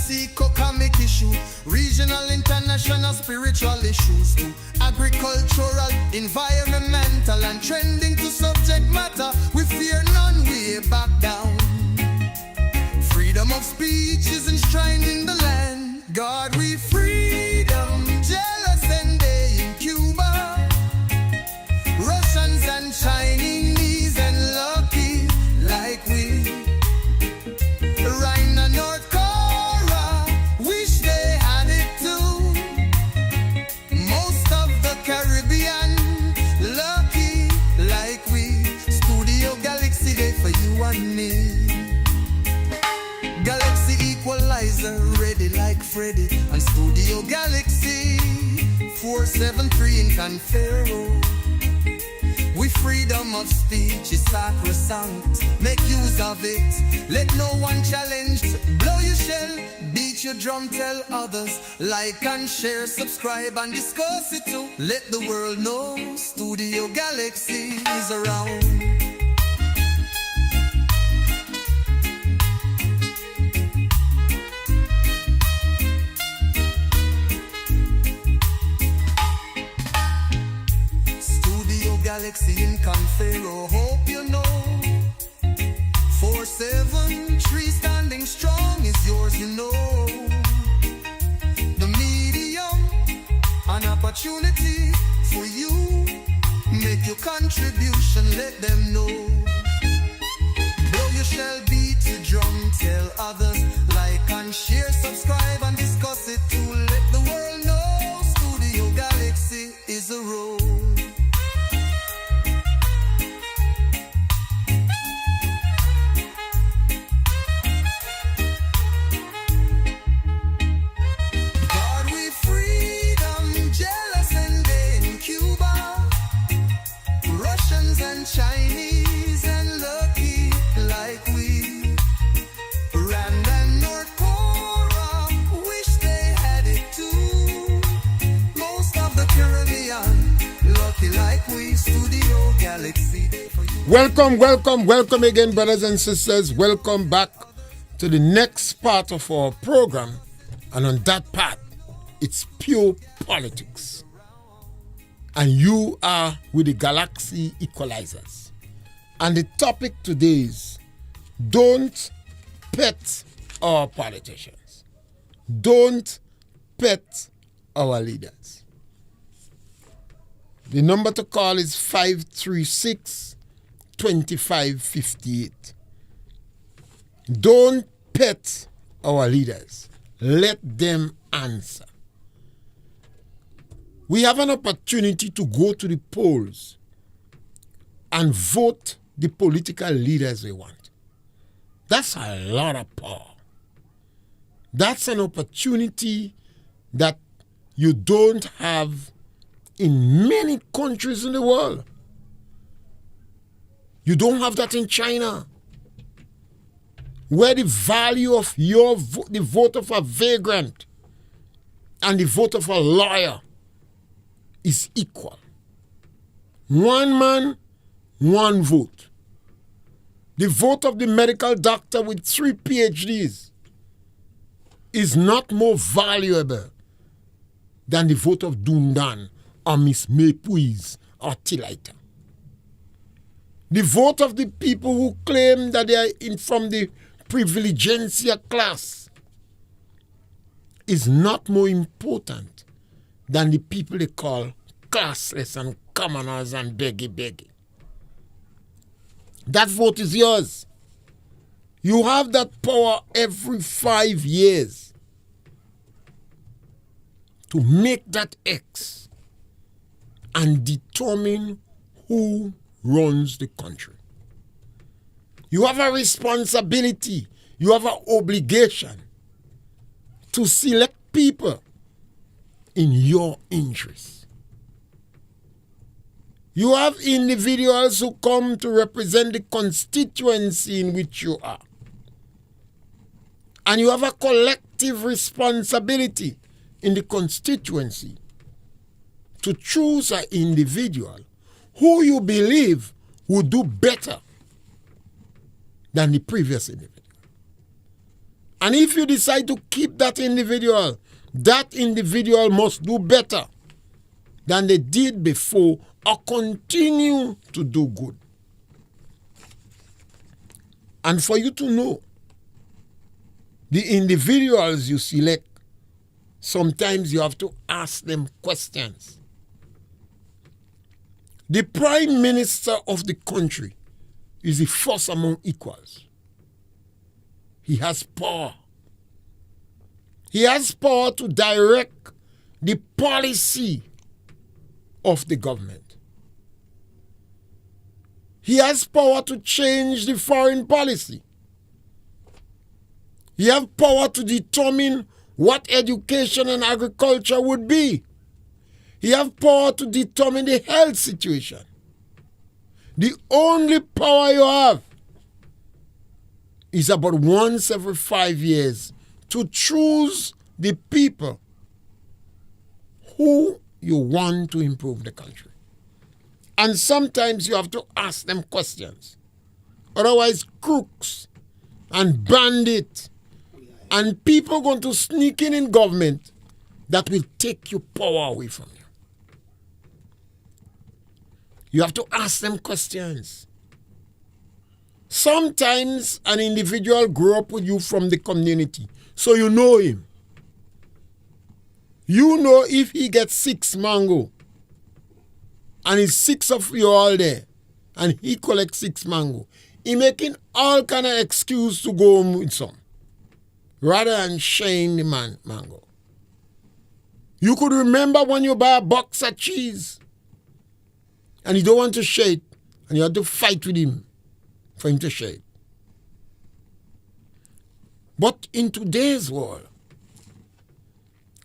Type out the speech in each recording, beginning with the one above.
galaxy, economic issue, regional, international, spiritual issues too, agricultural, environmental, and trending to subject matter. We fear none, we back down. Freedom of speech is enshrined in the land. God, we freedom, jealous and they in Cuba, Russians and Chinese and lucky like we. Right now North Korea wish they had it too. Most of the Caribbean lucky like we. Studio Galaxy Day for you and me. Galaxy Equalizer ready like Freddy, and Studio Galaxy 473 in Confero. We freedom of speech is sacrosanct. Make use of it. Let no one challenge. Blow your shell, beat your drum, tell others. Like and share, subscribe and discuss it too. Let the world know Studio Galaxy is around. Galaxy in Confero, hope you know. 473 standing strong is yours, you know. The medium, an opportunity for you. Make your contribution, let them know. Blow your shell, beat your drum, tell others. Like and share, subscribe and discuss it too. Let the world know Studio Galaxy is a road. Chinese and lucky like we. Rand and North Korea wish they had it too. Most of the Caribbean lucky like we. Studio Galaxy for you. Welcome again, brothers and sisters. Welcome back to the next part of our program. And on that part, it's pure politics. And you are with the Galaxy Equalizers. And the topic today is, don't pet our politicians. Don't pet our leaders. The number to call is 536-2558. Don't pet our leaders. Let them answer. We have an opportunity to go to the polls and vote the political leaders we want. That's a lot of power. That's an opportunity that you don't have in many countries in the world. You don't have that in China, where the value of your the vote of a vagrant and the vote of a lawyer is equal. One man, one vote. The vote of the medical doctor with 3 PhDs is not more valuable than the vote of Dundan or Miss Maypuis or Tilaita. The vote of the people who claim that they are from the privilegencia class is not more important than the people they call classless and commoners and beggy. That vote is yours. You have that power every 5 years to make that X and determine who runs the country. You have a responsibility, you have an obligation to select people in your interest. You have individuals who come to represent the constituency in which you are. And you have a collective responsibility in the constituency to choose an individual who you believe will do better than the previous individual. And if you decide to keep that individual must do better than they did before or continue to do good. And for you to know, the individuals you select, sometimes you have to ask them questions. The Prime Minister of the country is the first among equals. He has power. He has power to direct the policy of the government. He has power to change the foreign policy. He has power to determine what education and agriculture would be. He has power to determine the health situation. The only power you have is about once every 5 years to choose the people who you want to improve the country. And sometimes you have to ask them questions. Otherwise, crooks and bandits and people going to sneak in government that will take your power away from you. You have to ask them questions. Sometimes an individual grew up with you from the community, so you know him. You know if he gets 6 mango, and it's 6 of you all there, and he collects 6 mango, he making all kind of excuse to go home with some, rather than sharing the mango. You could remember when you buy a box of cheese, and you don't want to share it, and you have to fight with him for him to share it. But in today's world,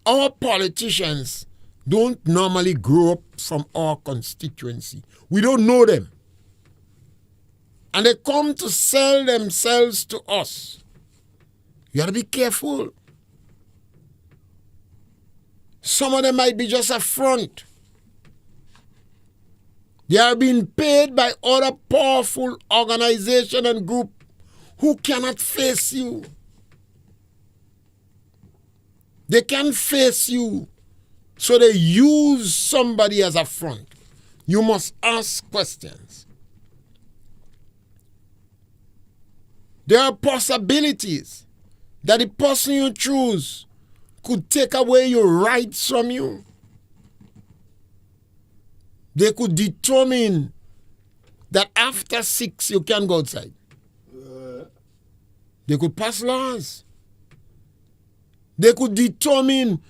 our politicians don't normally grow up from our constituency. We don't know them. And they come to sell themselves to us. You got to be careful. Some of them might be just a front. They are being paid by other powerful organizations and groups who cannot face you. They can't face you, so they use somebody as a front. You must ask questions. There are possibilities that the person you choose could take away your rights from you. They could determine that after 6 you can go outside. They could pass laws. They could determine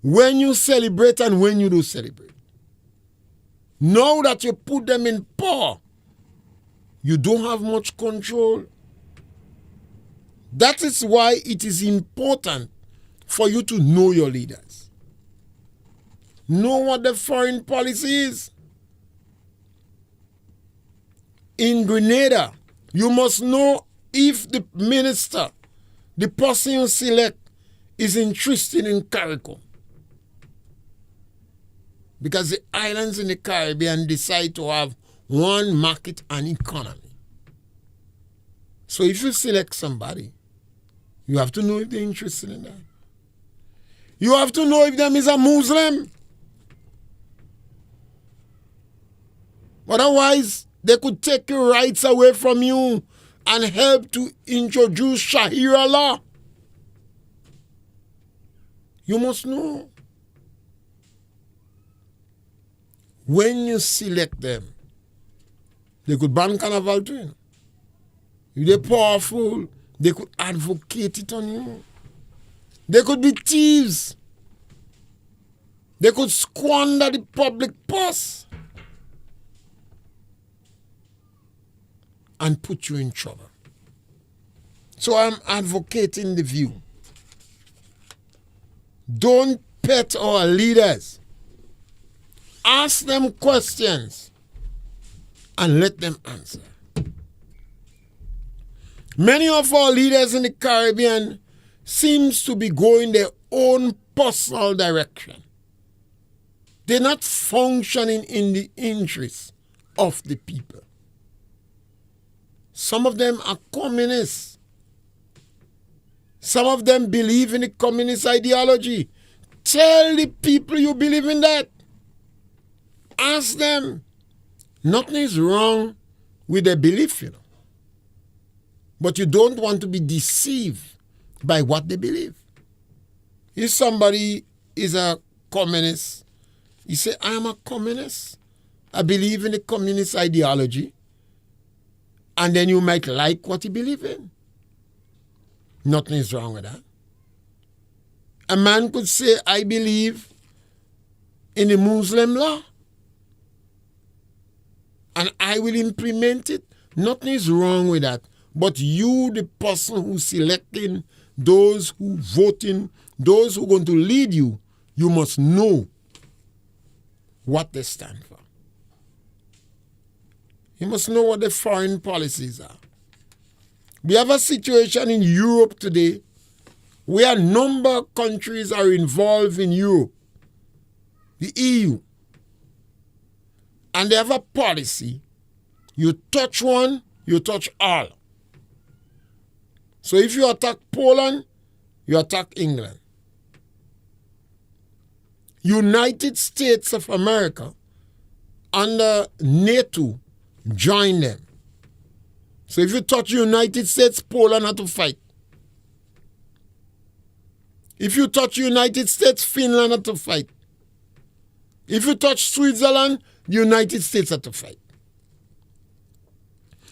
when you celebrate and when you don't celebrate. Now that you put them in power, you don't have much control. That is why it is important for you to know your leaders. Know what the foreign policy is. In Grenada, you must know if the minister, the person you select, is interested in CARICOM. Because the islands in the Caribbean decide to have one market and economy. So if you select somebody, you have to know if they're interested in that. You have to know if them is a Muslim. Otherwise, they could take your rights away from you and help to introduce Sharia law. You must know. When you select them, they could ban carnival too. You know. If they're powerful, they could advocate it on you. They could be thieves. They could squander the public purse and put you in trouble. So I'm advocating the view. Don't pet our leaders. Ask them questions and let them answer. Many of our leaders in the Caribbean seems to be going their own personal direction. They're not functioning in the interests of the people. Some of them are communists. Some of them believe in the communist ideology. Tell the people you believe in that. Ask them. Nothing is wrong with their belief, you know. But you don't want to be deceived by what they believe. If somebody is a communist, you say, I am a communist. I believe in the communist ideology. And then you might like what you believe in. Nothing is wrong with that. A man could say, I believe in the Muslim law. And I will implement it. Nothing is wrong with that. But you, the person who's selecting, those who voting, those who are going to lead you, you must know what they stand for. You must know what the foreign policies are. We have a situation in Europe today where a number of countries are involved in Europe, the EU. And they have a policy. You touch one, you touch all. So if you attack Poland, you attack England. United States of America under NATO join them. So if you touch United States, Poland have to fight. If you touch United States, Finland have to fight. If you touch Switzerland, United States have to fight.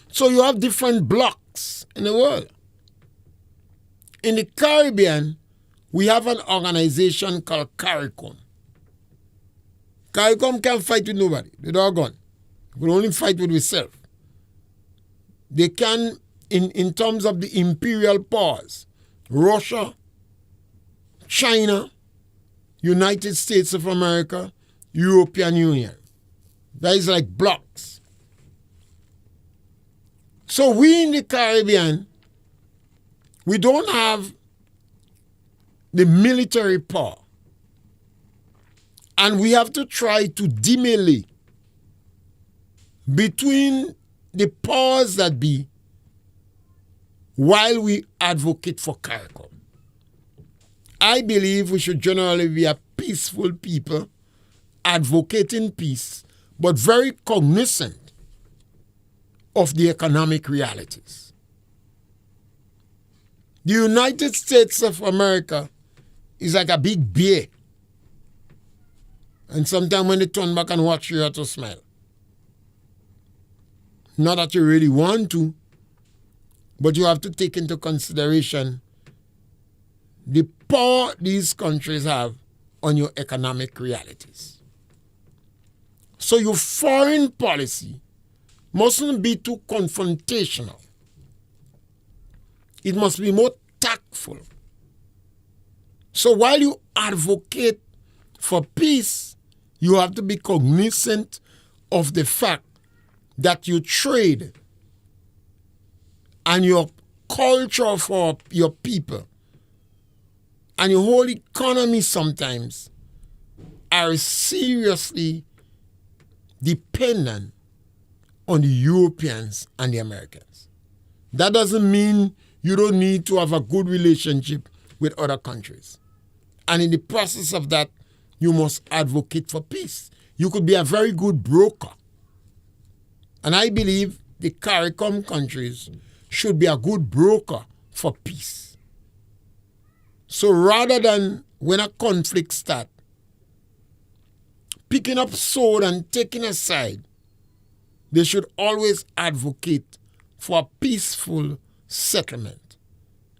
So you have different blocks in the world. In the Caribbean, we have an organization called CARICOM. CARICOM can't fight with nobody. They don't have gun. We only fight with themselves. They can, in terms of the imperial powers, Russia, China, United States of America, European Union. That is like blocks. So we in the Caribbean, we don't have the military power. And we have to try to demele between the powers that be while we advocate for CARICOM. I believe we should generally be a peaceful people, advocating peace, but very cognizant of the economic realities. The United States of America is like a big bear. And sometimes when they turn back and watch you, you have to smile. Not that you really want to, but you have to take into consideration the power these countries have on your economic realities. So your foreign policy mustn't be too confrontational. It must be more tactful. So while you advocate for peace, you have to be cognizant of the fact that you trade and your culture for your people and your whole economy sometimes are seriously dependent on the Europeans and the Americans. That doesn't mean you don't need to have a good relationship with other countries. And in the process of that, you must advocate for peace. You could be a very good broker. And I believe the CARICOM countries should be a good broker for peace. So rather than when a conflict starts, picking up sword and taking a side, they should always advocate for a peaceful settlement,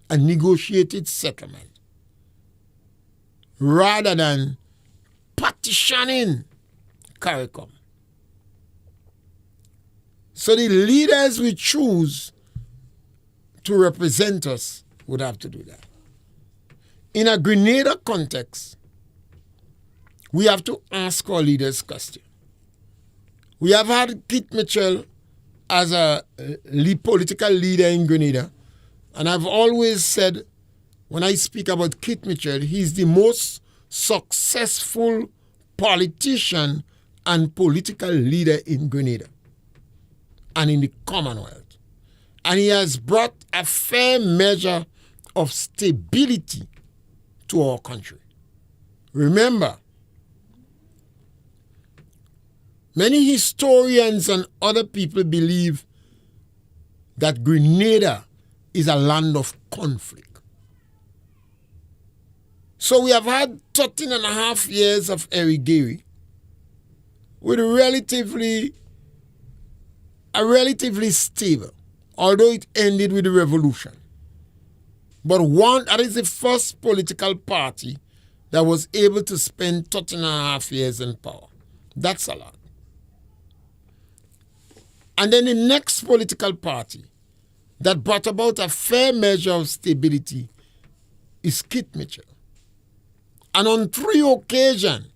a negotiated settlement, rather than partitioning CARICOM. So the leaders we choose to represent us would have to do that. In a Grenada context, we have to ask our leaders question. We have had Kit Mitchell as a political leader in Grenada, and I've always said, when I speak about Kit Mitchell, he's the most successful politician and political leader in Grenada and in the Commonwealth. And he has brought a fair measure of stability to our country. Remember, many historians and other people believe that Grenada is a land of conflict. So we have had 13 and a half years of Erigeri with a relatively stable, although it ended with the revolution. But that is the first political party that was able to spend 13 and a half years in power. That's a lot. And then the next political party that brought about a fair measure of stability is Kit Mitchell. And on 3 occasions,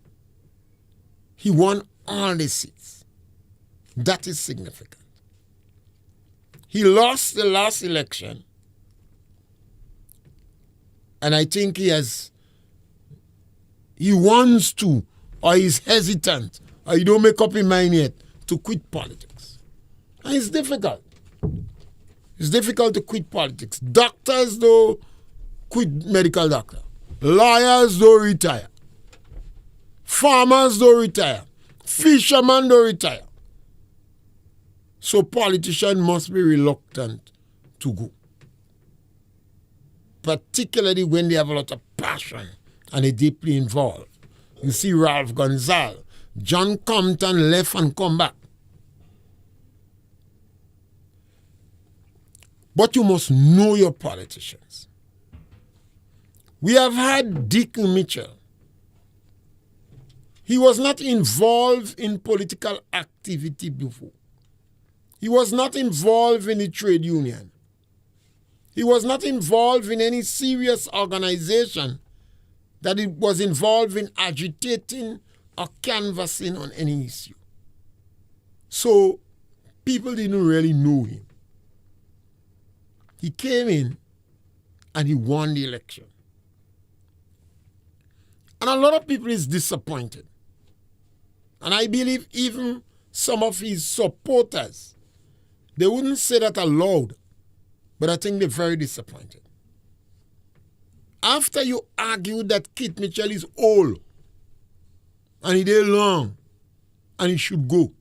he won all the seats. That is significant. He lost the last election, and I think he wants to, or he's hesitant, or he don't make up his mind yet to quit politics. And it's difficult. It's difficult to quit politics. Doctors, though, quit medical doctor. Lawyers, don't retire. Farmers, don't retire. Fishermen, don't retire. So politicians must be reluctant to go. Particularly when they have a lot of passion and they're deeply involved. You see Ralph Gonzalez, John Compton left and come back. But you must know your politicians. We have had Deacon Mitchell. He was not involved in political activity before. He was not involved in the trade union. He was not involved in any serious organization that it was involved in agitating or canvassing on any issue. So people didn't really know him. He came in and he won the election. And a lot of people is disappointed. And I believe even some of his supporters, they wouldn't say that aloud, but I think they're very disappointed. After you argue that Kit Mitchell is old, and he did long, and he should go,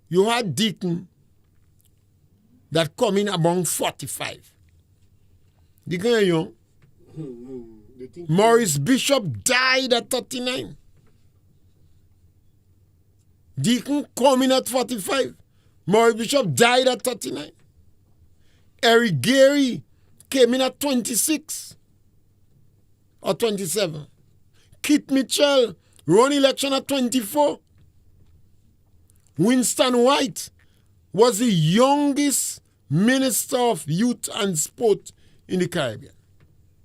you had Deacon that come in among 45. Deacon is young. Maurice Bishop died at 39. Deacon come in at 45. Maurice Bishop died at 39. Eric Gary came in at 26 or 27. Kit Mitchell won election at 24. Winston White was the youngest minister of youth and sport in the Caribbean.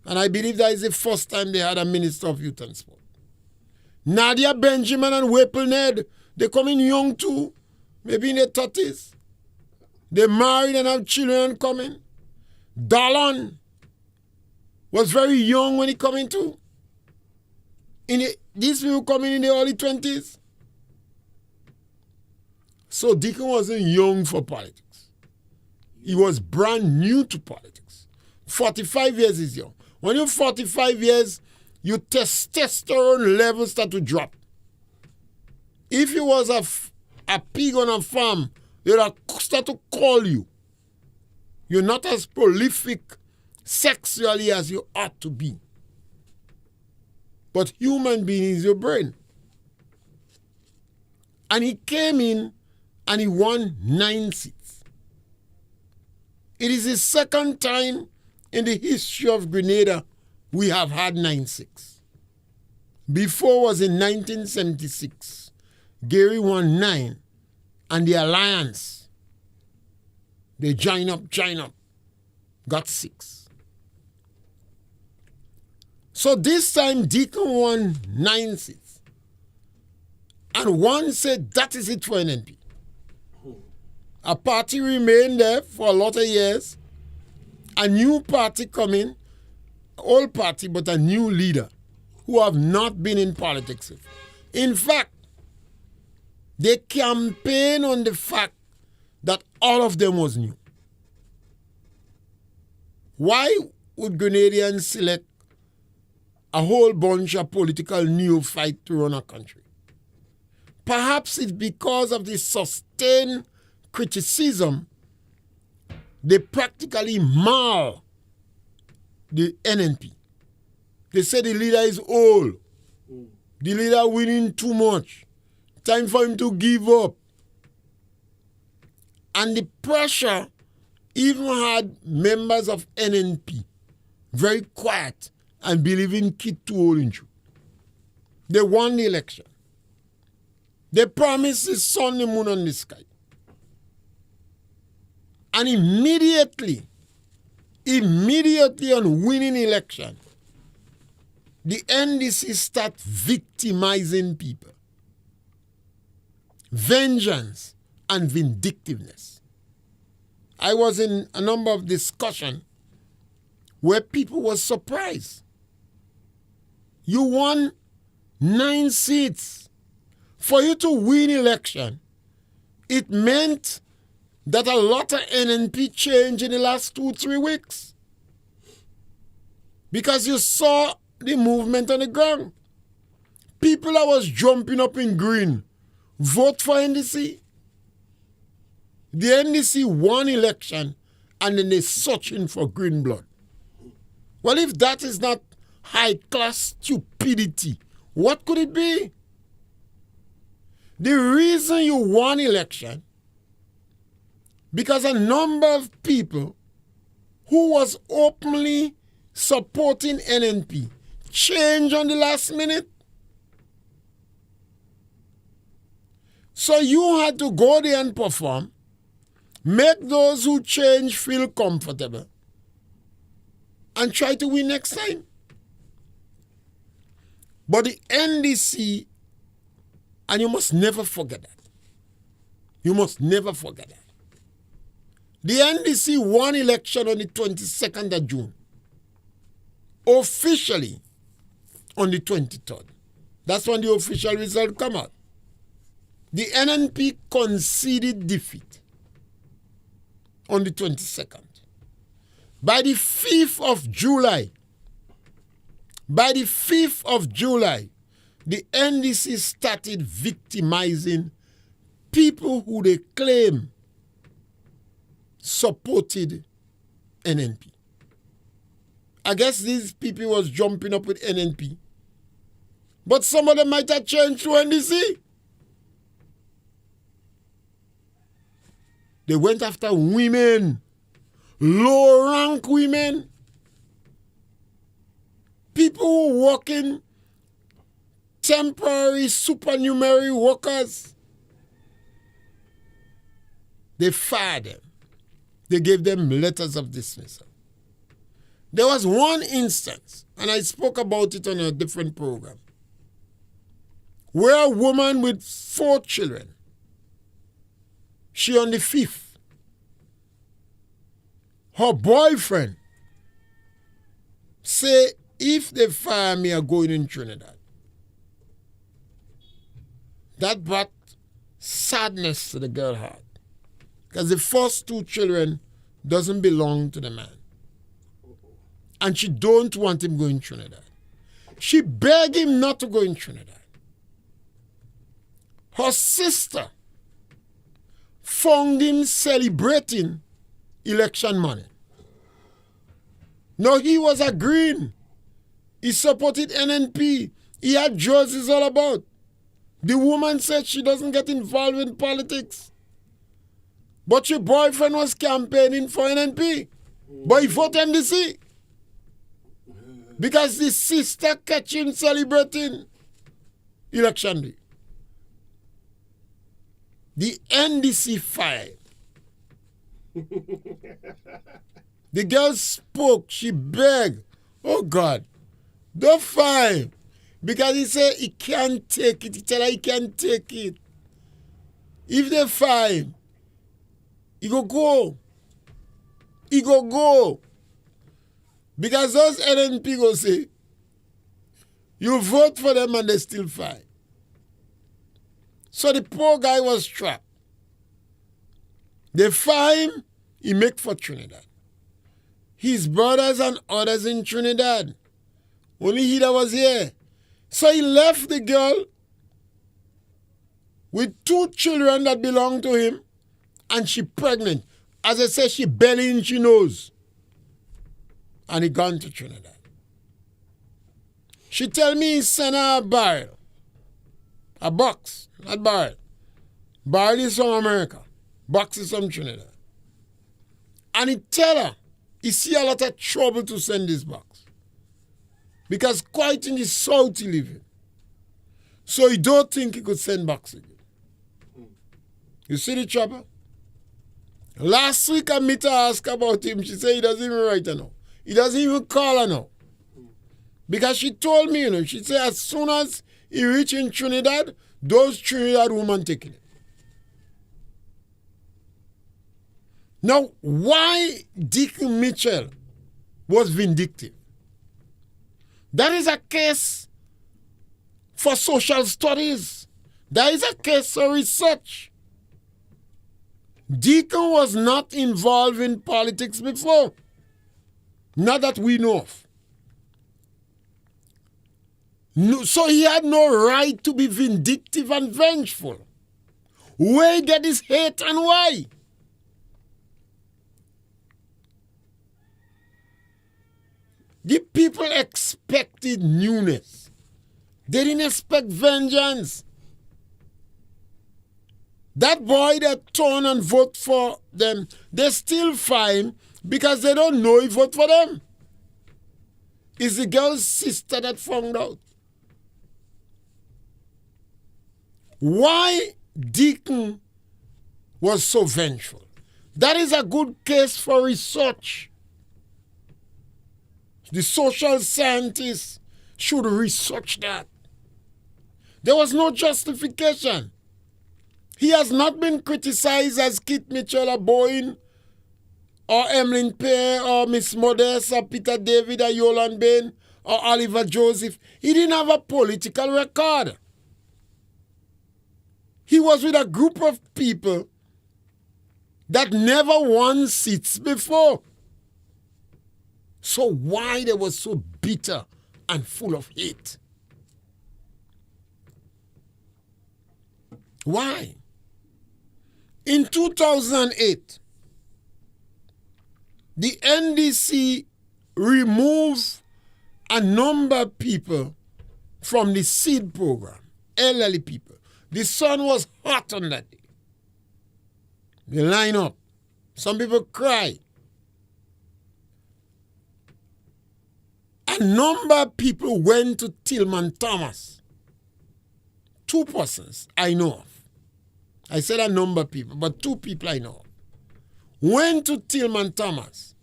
And I believe that is the first time they had a minister of youth and sport. Nadia Benjamin and Whipple Ned, they come in young too, maybe in their 30s. They married and have children coming. Dallon was very young when he come in too. These people coming in the early 20s. So Deacon wasn't young for politics. He was brand new to politics. 45 years is young. When you're 45 years, your testosterone levels start to drop. If you was a pig on a farm, they'd start to call you. You're not as prolific sexually as you ought to be. But human being is your brain. And he came in and he won 9 seats. It is the second time in the history of Grenada we have had 9 seats. Before was in 1976. Gary won 9, and the Alliance, they join up, got 6. So this time Deacon won 9 seats. And one said that is it for NNP. A party remained there for a lot of years. A new party come in, old party, but a new leader who have not been in politics before. In fact, they campaign on the fact that all of them was new. Why would Grenadians select a whole bunch of political neophytes to run a country? Perhaps it's because of the sustained criticism they practically maul the NNP. They say the leader is old. The leader winning too much. Time for him to give up. And the pressure even had members of NNP very quiet and believing kid too old in you. They won the election. They promised the sun, the moon, and the sky. And immediately on winning election, the NDC start victimizing people. Vengeance and vindictiveness. I was in a number of discussions where people were surprised. You won 9 seats. For you to win election, it meant that a lot of NNP changed in the last 2-3 weeks. Because you saw the movement on the ground. People that was jumping up in green, vote for NDC. The NDC won election and then they searching for green blood. Well, if that is not high-class stupidity, what could it be? The reason you won election, because a number of people who was openly supporting NNP changed on the last minute. So you had to go there and perform, make those who change feel comfortable, and try to win next time. But the NDC, and you must never forget that. You must never forget that. The NDC won election on the 22nd of June. Officially on the 23rd. That's when the official result come out. The NNP conceded defeat on the 22nd. By the 5th of July, the NDC started victimizing people who they claim supported NNP. I guess these people was jumping up with NNP. But some of them might have changed to NDC. They went after women, low-rank women, people who working temporary supernumerary workers. They fired them. They gave them letters of dismissal. There was one instance, and I spoke about it on a different program, where a woman with 4 children, she on the 5th, her boyfriend say, if they fire me, I'm going in Trinidad. That brought sadness to the girl's heart. Because the first 2 children doesn't belong to the man. And she don't want him going Trinidad. She begged him not to go in Trinidad. Her sister found him celebrating election money. No, he was agreeing. He supported NNP. He had jerseys all about. The woman said she doesn't get involved in politics. But your boyfriend was campaigning for NNP. But he voted NDC. Because the sister catch him celebrating election day. The NDC fired. The girl spoke. She begged. Oh God, don't fire. Because he said he can't take it. He tell her he can't take it. If they fire him, he go. He go. Because those NNP go say, you vote for them and they still fight. So the poor guy was trapped. They fire him, he make for Trinidad. his brothers and others in Trinidad. Only he that was here. So he left the girl with 2 children that belonged to him, and she pregnant. As I said, she belly and she nose. And he gone to Trinidad. She tell me he sent her a barrel. A box, not barrel. Barrel is from America. Box is from Trinidad. And he tell her, he see a lot of trouble to send this box. Because quite in the south he live in. So he don't think he could send box again. You see the trouble? Last week I met her, ask about him. She said he doesn't even write her now. He doesn't even call her now. Because she told me, she said as soon as he reach in Trinidad, those Trinidad women taking it. Now, why Deacon Mitchell was vindictive? That is a case for social studies. That is a case for research. Deacon was not involved in politics before. Not that we know of. No, so he had no right to be vindictive and vengeful. Where he get his hate and why? The people expected newness. They didn't expect vengeance. That boy that turn and vote for them, they still fine because they don't know he vote for them. It's the girl's sister that found out. Why Deacon was so vengeful? That is a good case for research. The social scientists should research that. There was no justification. He has not been criticized as Kit Mitchell or Boyne or Emlyn Pear or Miss Modest or Peter David or Yolan Bain or Oliver Joseph. He didn't have a political record. He was with a group of people that never won seats before. So why they were so bitter and full of hate? Why? In 2008, the NDC removed a number of people from the seed program, elderly people. The sun was hot on that day. They line up. Some people cry. A number of people went to Tillman Thomas. 2 persons I know of. I said a number of people, but 2 people I know of. Went to Tillman Thomas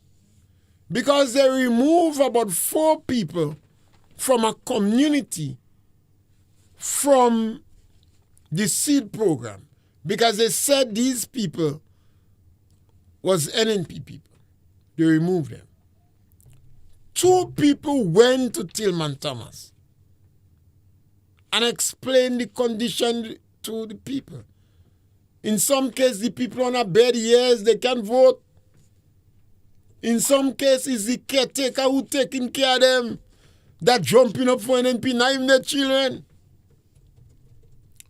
because they removed about 4 people from a community from the seed program because they said these people was NNP people. They removed them. 2 people went to Tillman Thomas and explained the condition to the people. In some cases, the people on a bed, yes, they can vote. In some cases, the caretaker who taking care of them, that jumping up for NNP, not even their children.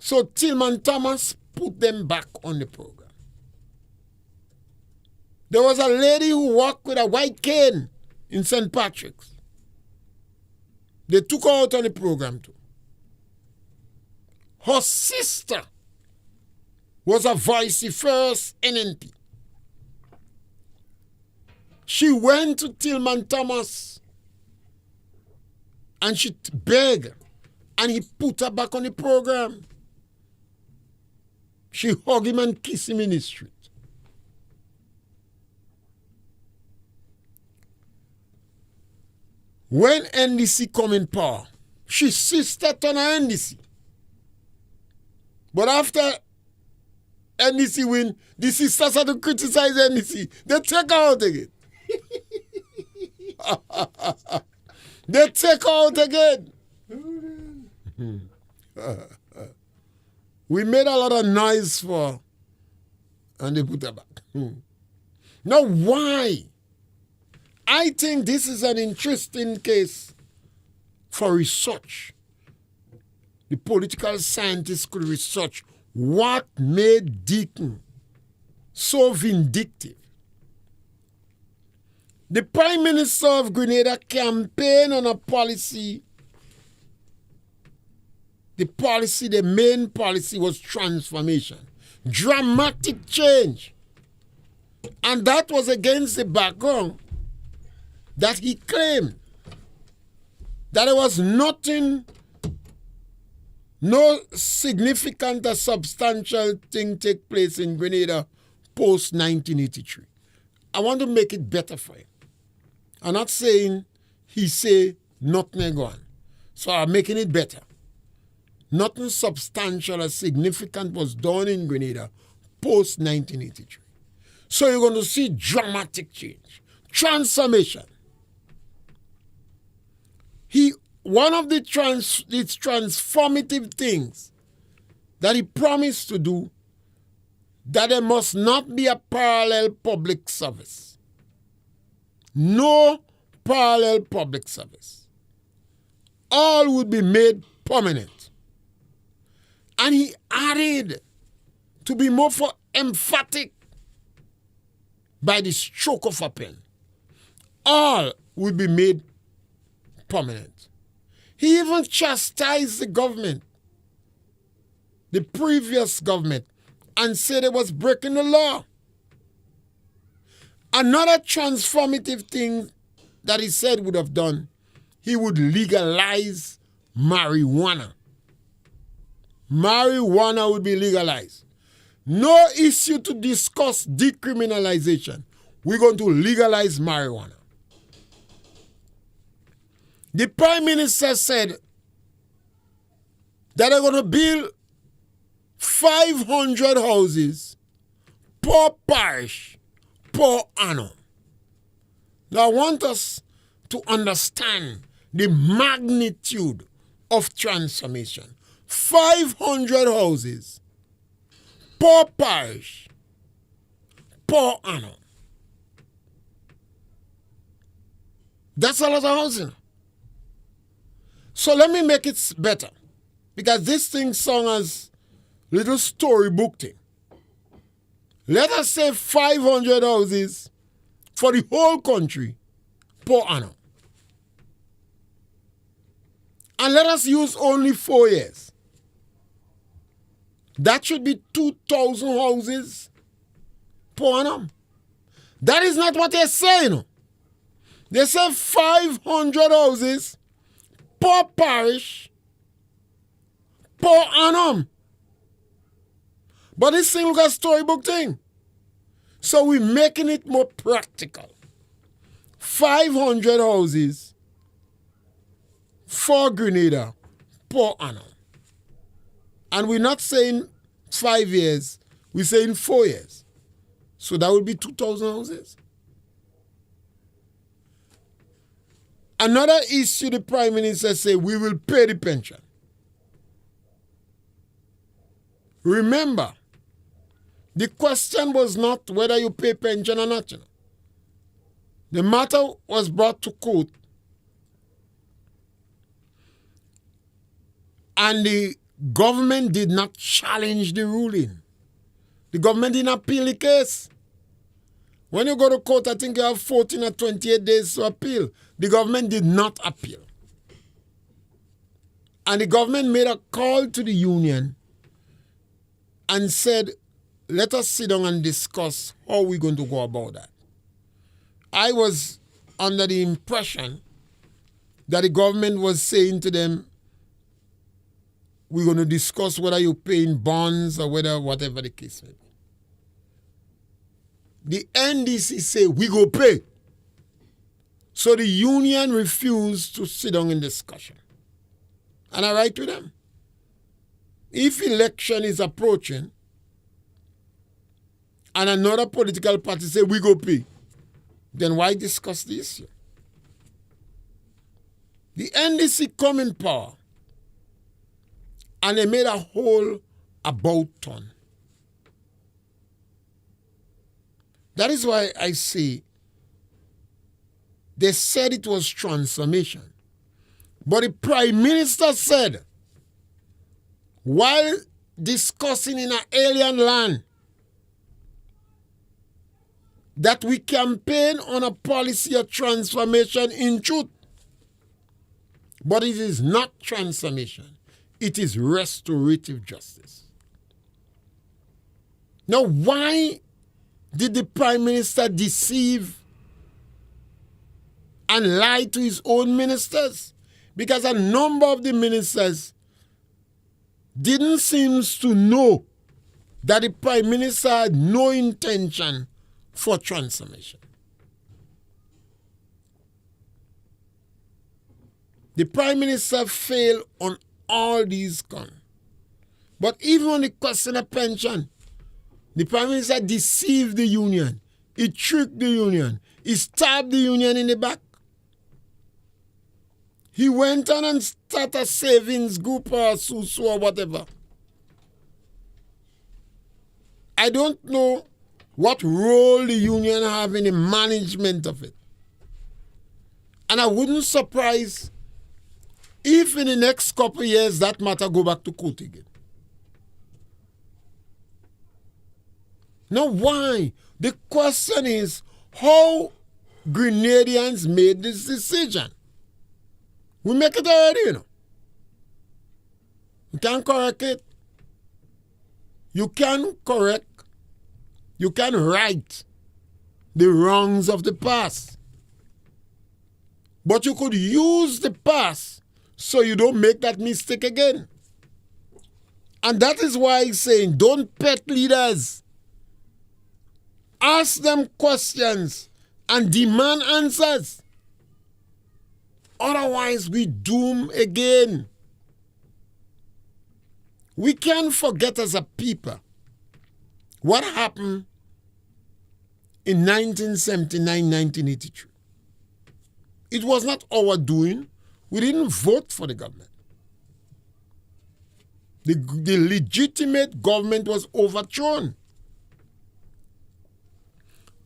So Tillman Thomas put them back on the program. There was a lady who walked with a white cane in St. Patrick's. They took her out on the program too. Her sister was a vice first NNP. She went to Tillman Thomas and she begged and he put her back on the program. She hugged him and kissed him in the street. When NDC come in power, she sister turned her NDC. But after NDC win, the sisters had to criticize NDC. They take her out again. They take her out again. We made a lot of noise for her, and they put her back. Now, why? I think this is an interesting case for research. The political scientists could research what made Deacon so vindictive. The Prime Minister of Grenada campaigned on a policy. The main policy was transformation, dramatic change. And that was against the background that he claimed that there was nothing, no significant or substantial thing take place in Grenada post 1983. I want to make it better for him. I'm not saying he say nothing go on. So I'm making it better. Nothing substantial or significant was done in Grenada post 1983. So you're going to see dramatic change, transformation. One of the transformative things that he promised to do, that there must not be a parallel public service. No parallel public service. All would be made permanent. And he added, to be more emphatic, by the stroke of a pen, all would be made permanent. He even chastised the government, the previous government, and said it was breaking the law. Another transformative thing that he said would have done, he would legalize marijuana. Marijuana would be legalized. No issue to discuss decriminalization. We're going to legalize marijuana. The Prime Minister said that they're going to build 500 houses per parish per annum. Now, I want us to understand the magnitude of transformation. 500 houses per parish per annum. That's a lot of housing. So let me make it better, because this thing sung as little storybook thing. Let us say 500 houses for the whole country per annum. And let us use only 4 years. That should be 2,000 houses per annum. That is not what they're saying. They say 500 houses per parish per annum. But this thing look a storybook thing. So we're making it more practical. 500 houses for Grenada per annum. And we're not saying 5 years, we're saying 4 years. So that would be 2,000 houses. Another issue the Prime Minister said, we will pay the pension. Remember, the question was not whether you pay pension or not. The matter was brought to court, and the government did not challenge the ruling. The government didn't appeal the case. When you go to court, I think you have 14 or 28 days to appeal. The government did not appeal. And the government made a call to the union and said, let us sit down and discuss how we're going to go about that. I was under the impression that the government was saying to them, we're going to discuss whether you pay in bonds or whatever the case may be. The NDC say, we go pay. So the union refused to sit down in discussion. And I write to them, if election is approaching and another political party say, we go pay, then why discuss the issue? The NDC come in power and they made a whole about turn. That is why I say They said it was transformation. But the Prime Minister said, while discussing in an alien land, that we campaign on a policy of transformation in truth. But it is not transformation. It is restorative justice. Now, why did the Prime Minister deceive and lie to his own ministers? Because a number of the ministers didn't seem to know that the Prime Minister had no intention for transformation. The Prime Minister failed on all these counts. But even on the question of pension, the Prime Minister deceived the union. He tricked the union. He stabbed the union in the back. He went on and started a savings group or SUSU or whatever. I don't know what role the union have in the management of it. And I wouldn't surprise if in the next couple of years that matter go back to court again. Now why? The question is how Grenadians made this decision. We make it already, you know. You can correct it. You can correct. You can right the wrongs of the past. But you could use the past so you don't make that mistake again. And that is why he's saying, don't pet leaders. Ask them questions and demand answers. Otherwise, we doom again. We can't forget as a people what happened in 1979, 1983. It was not our doing. We didn't vote for the government. The legitimate government was overthrown.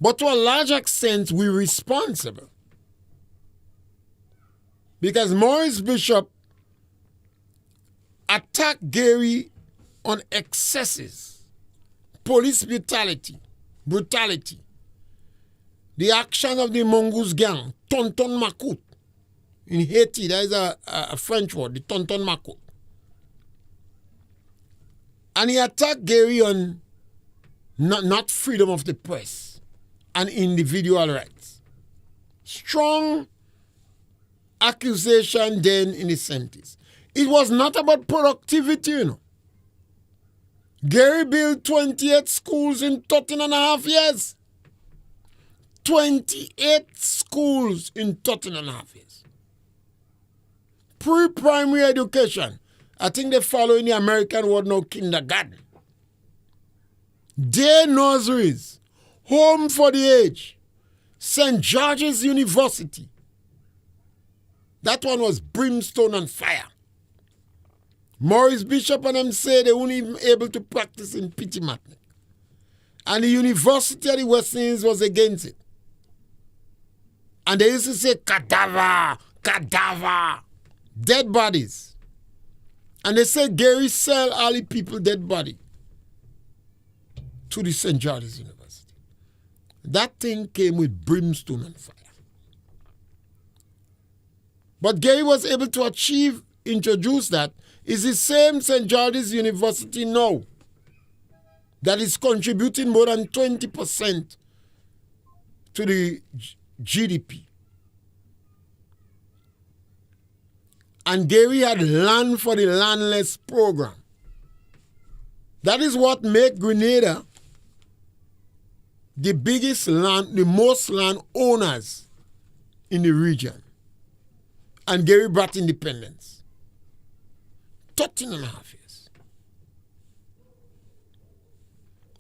But to a large extent, we're responsible. Because Maurice Bishop attacked Gary on excesses, police brutality, the action of the Mongoose gang, Tonton Macoute. In Haiti, there is a French word, the Tonton Macoute. And he attacked Gary on not freedom of the press and individual rights. Strong accusation then in the 70s. It was not about productivity, you know. Gary built 28 schools in 13 and a half years. 28 schools in 13 and a half years. Pre-primary education. I think they follow in the American word now, kindergarten. Day nurseries. Home for the aged. St. George's University. That one was brimstone and fire. Maurice Bishop and them say they weren't even able to practice in Pitimatnik. And the University of the West Indies was against it. And they used to say, cadaver, cadaver, dead bodies. And they said Gary sell all the people dead body to the St. George's University. That thing came with brimstone and fire. But Gary was able to introduce that. It's the same St. George's University now that is contributing more than 20% to the GDP. And Gary had land for the landless program. That is what made Grenada the biggest land, the most land owners in the region. And Gary brought independence. 13 and a half years.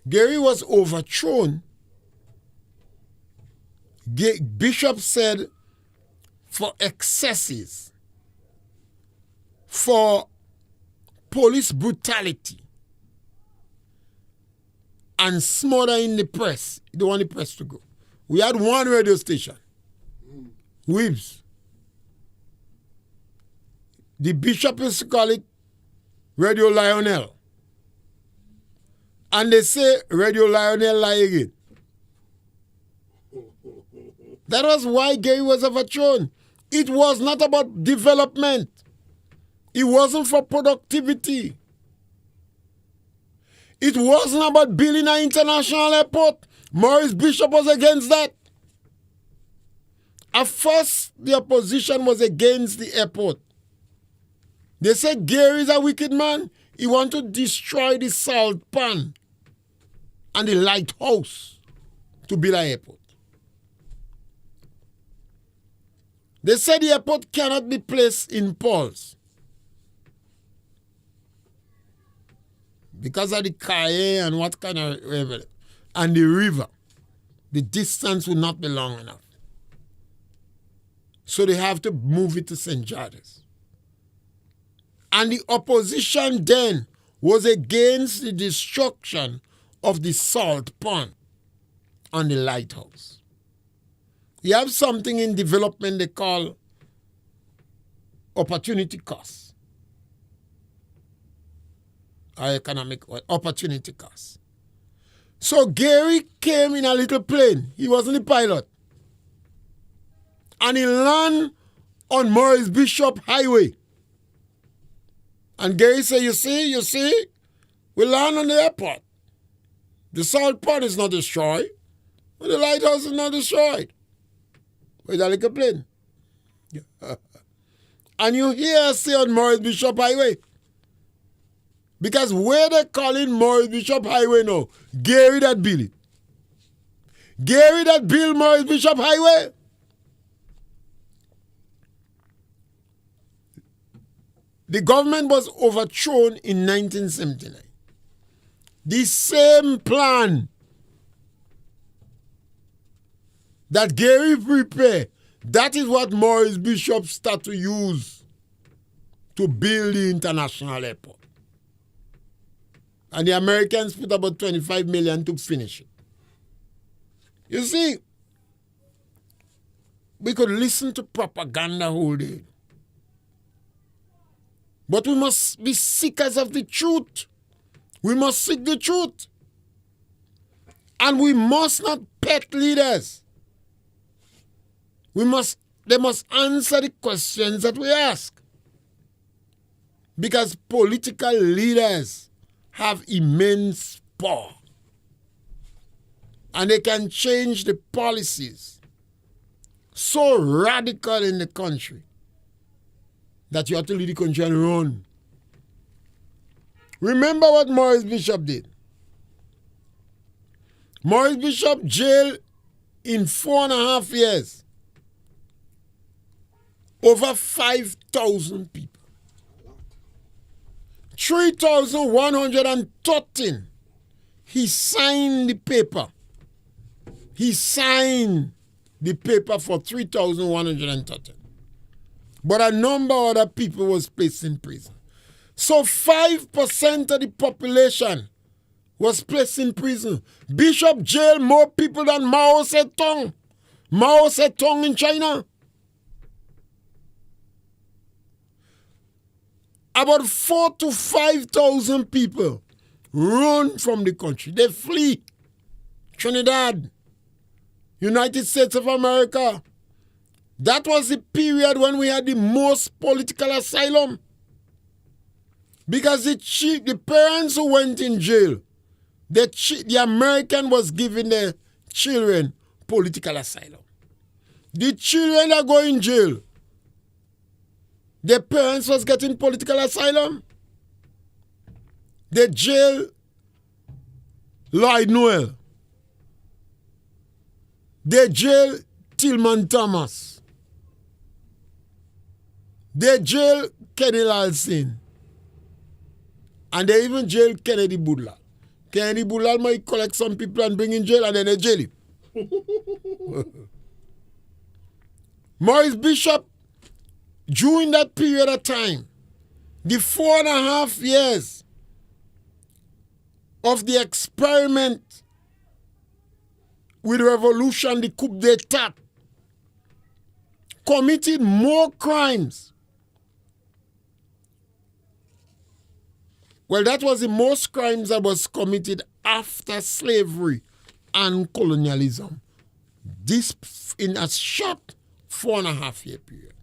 Gary was overthrown. Bishop said for excesses, for police brutality, and smother in the press. He don't want the press to go. We had one radio station. Whips. The bishop used to call it Radio Lionel. And they say Radio Lionel lie again. That was why Gary was overthrown. It was not about development. It wasn't for productivity. It wasn't about building an international airport. Maurice Bishop was against that. At first, the opposition was against the airport. They said Gary is a wicked man. He wants to destroy the salt pan and the lighthouse to build an airport. They said the airport cannot be placed in Paul's because of the Cayenne and what kind of river and the river. The distance will not be long enough. So they have to move it to St. George's. And the opposition then was against the destruction of the salt pond and the lighthouse. You have something in development they call opportunity cost. Or economic opportunity cost. So Gary came in a little plane. He wasn't the pilot. And he landed on Maurice Bishop Highway. And Gary said, you see, we land on the airport. The salt pond is not destroyed, but the lighthouse is not destroyed. With a little plane. And you hear us say on Maurice Bishop Highway. Because where they call it Maurice Bishop Highway now, Gary that built it. Gary that built Maurice Bishop Highway. The government was overthrown in 1979. The same plan that Gary prepared, that is what Maurice Bishop started to use to build the international airport. And the Americans put about $25 million to finish it. You see, we could listen to propaganda all day. But we must be seekers of the truth. We must seek the truth. And we must not pet leaders. They must answer the questions that we ask. Because political leaders have immense power. And they can change the policies so radical in the country that you have to leave the country and run. Remember what Maurice Bishop did. Maurice Bishop jailed in 4.5 years over 5,000 people. 3,113. He signed the paper. He signed the paper for 3,113. But a number of other people was placed in prison. So 5% of the population was placed in prison. Bishop jailed more people than Mao Zedong. Mao Zedong in China. About 4,000 to 5,000 people run from the country. They flee. Trinidad, United States of America. That was the period when we had the most political asylum. Because the parents who went in jail, the American was giving their children political asylum. The children that go in jail, their parents was getting political asylum. They jail Lloyd Noel. They jail Tillman Thomas. They jail Kenny Lalsin. And they even jail Kennedy Budlal. Kennedy Budlal might collect some people and bring in jail and then they jail him. Maurice Bishop, during that period of time, the 4.5 years of the experiment with revolution, the coup d'etat, committed more crimes. Well, that was the most crimes that was committed after slavery and colonialism. This in a short 4.5 year period.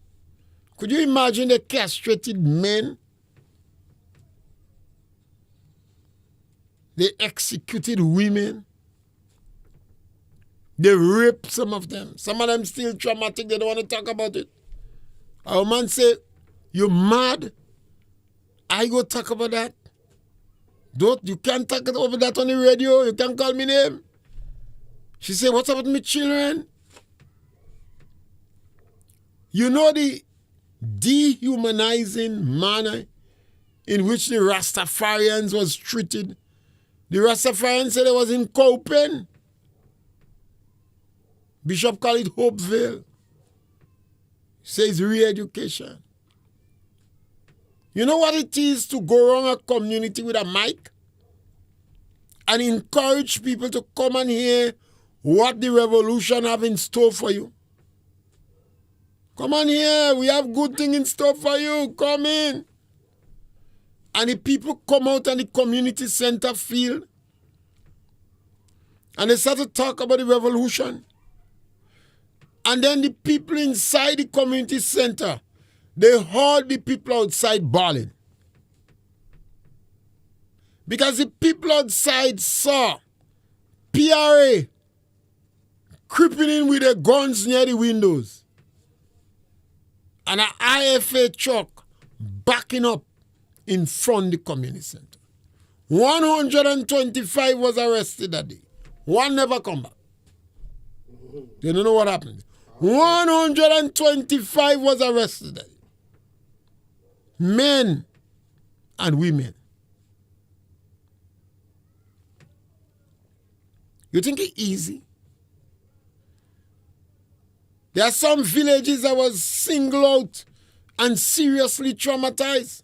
Could you imagine the castrated men? They executed women. They raped some of them. Some of them still traumatic. They don't want to talk about it. Our man say, "You mad? I go talk about that? You can't talk about that on the radio. You can't call me name." She said, "What's about me children?" You know the dehumanizing manner in which the Rastafarians was treated. The Rastafarians said they was in Copen. Bishop called it Hopeville. He says re-education. You know what it is to go around a community with a mic and encourage people to come and hear what the revolution have in store for you? Come on here, we have good thing in store for you. Come in. And the people come out on the community center field and they start to talk about the revolution. And then the people inside the community center, they heard the people outside bawling. Because the people outside saw PRA creeping in with their guns near the windows. And an IFA truck backing up in front of the community center. 125 was arrested that day. One never come back. They don't know what happened. 125 was arrested that day. Men and women. You think it's easy? There are some villages that was singled out and seriously traumatized.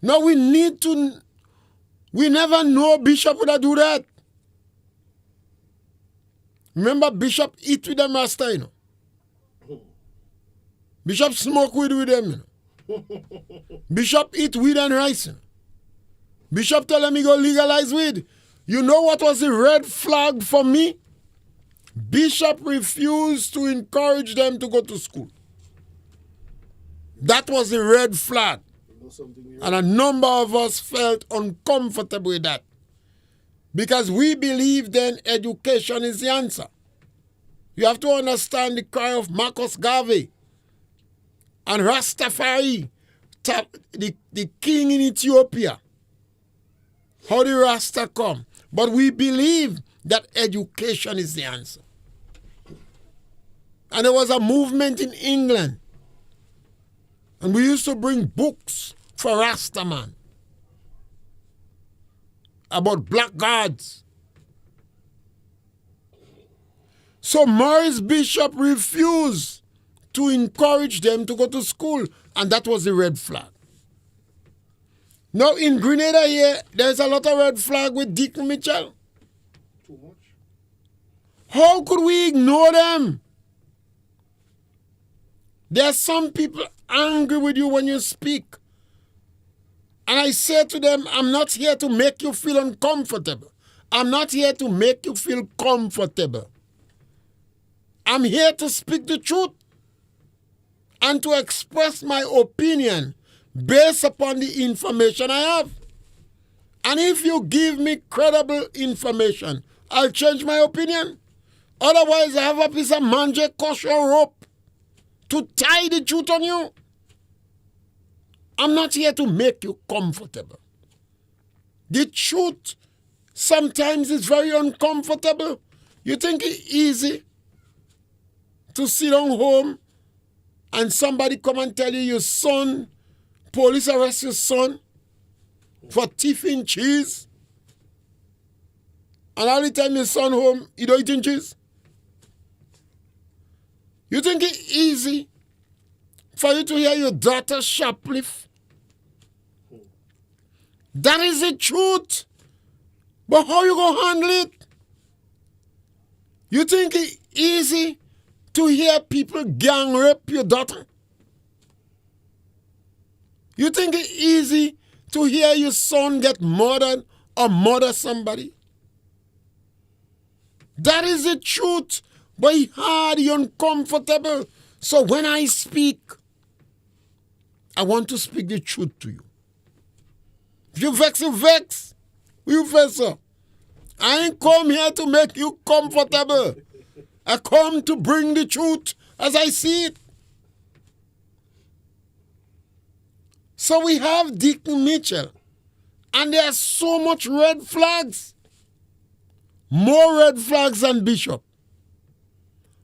Now we never know Bishop would have do that. Remember Bishop eat with them last time, you know? Bishop smoke weed with them, you know? Bishop eat weed and rice, you know? Bishop tell them he go legalize weed. You know what was the red flag for me? Bishop refused to encourage them to go to school. That was the red flag. And a number of us felt uncomfortable with that. Because we believe then education is the answer. You have to understand the cry of Marcus Garvey and Rastafari, the king in Ethiopia. How the Rasta come. But we believe that education is the answer. And there was a movement in England. And we used to bring books for Rasta man about black gods. So Maurice Bishop refused to encourage them to go to school. And that was the red flag. Now in Grenada here, there's a lot of red flag with Deacon Mitchell. Too much. How could we ignore them? There are some people angry with you when you speak. And I say to them, I'm not here to make you feel uncomfortable. I'm not here to make you feel comfortable. I'm here to speak the truth and to express my opinion based upon the information I have. And if you give me credible information, I'll change my opinion. Otherwise, I have a piece of manje kosher rope to tie the truth on you. I'm not here to make you comfortable. The truth sometimes is very uncomfortable. You think it's easy to sit down home and somebody come and tell you your son, police arrest your son for thieving cheese, and all the time your son home, he don't eating cheese? You think it's easy for you to hear your daughter shoplift? That is the truth. But how you going to handle it? You think it's easy to to hear people gang rape your daughter? You think it's easy to hear your son get murdered or murder somebody? That is the truth, but it's hard, it's uncomfortable. So when I speak, I want to speak the truth to you. If you vex, you vex. You vex, sir. I ain't come here to make you comfortable. I come to bring the truth as I see it. So we have Deacon Mitchell, and there are so much red flags. More red flags than Bishop.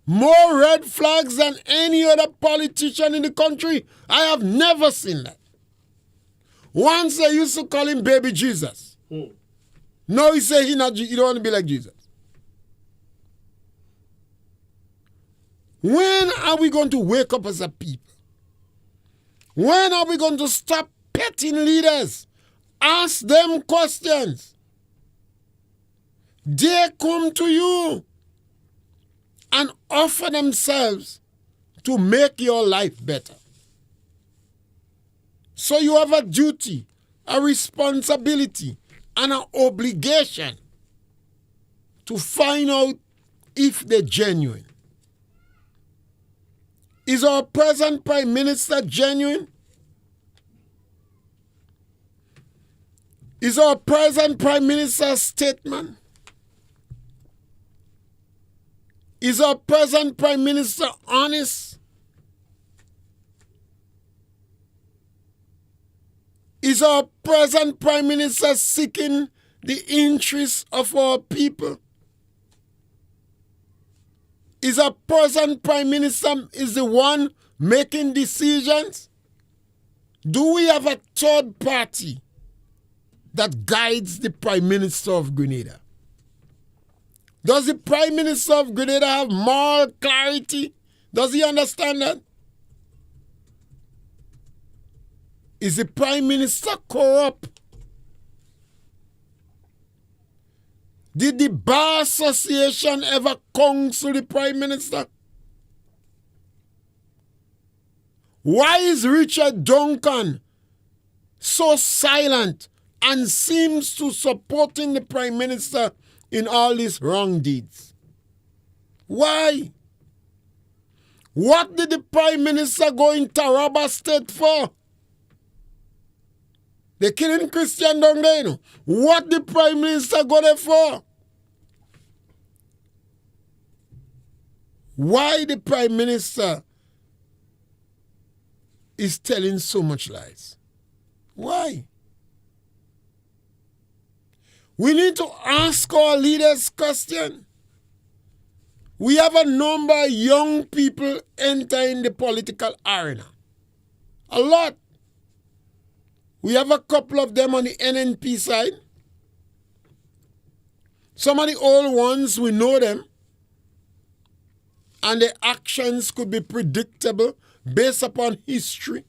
More red flags than any other politician in the country. I have never seen that. Once they used to call him Baby Jesus. Now he say he don't want to be like Jesus. When are we going to wake up as a people? When are we going to stop petting leaders? Ask them questions. They come to you and offer themselves to make your life better. So you have a duty, a responsibility, and an obligation to find out if they're genuine. Is our present Prime Minister genuine? Is our present Prime Minister's statement? Is our present Prime Minister honest? Is our present Prime Minister seeking the interests of our people? Is our present Prime Minister is the one making decisions? Do we have a third party that guides the Prime Minister of Grenada? Does the Prime Minister of Grenada have moral clarity? Does he understand that? Is the Prime Minister corrupt? Did the Bar Association ever counsel the Prime Minister? Why is Richard Duncan so silent and seems to supporting the Prime Minister in all these wrong deeds? Why? What did the Prime Minister go in Taraba State for? They killing Christian down there, you know. What the Prime Minister go there for? Why the Prime Minister is telling so much lies? Why? We need to ask our leaders question. We have a number of young people entering the political arena. A lot. We have a couple of them on the NNP side. Some of the old ones, we know them. And their actions could be predictable based upon history.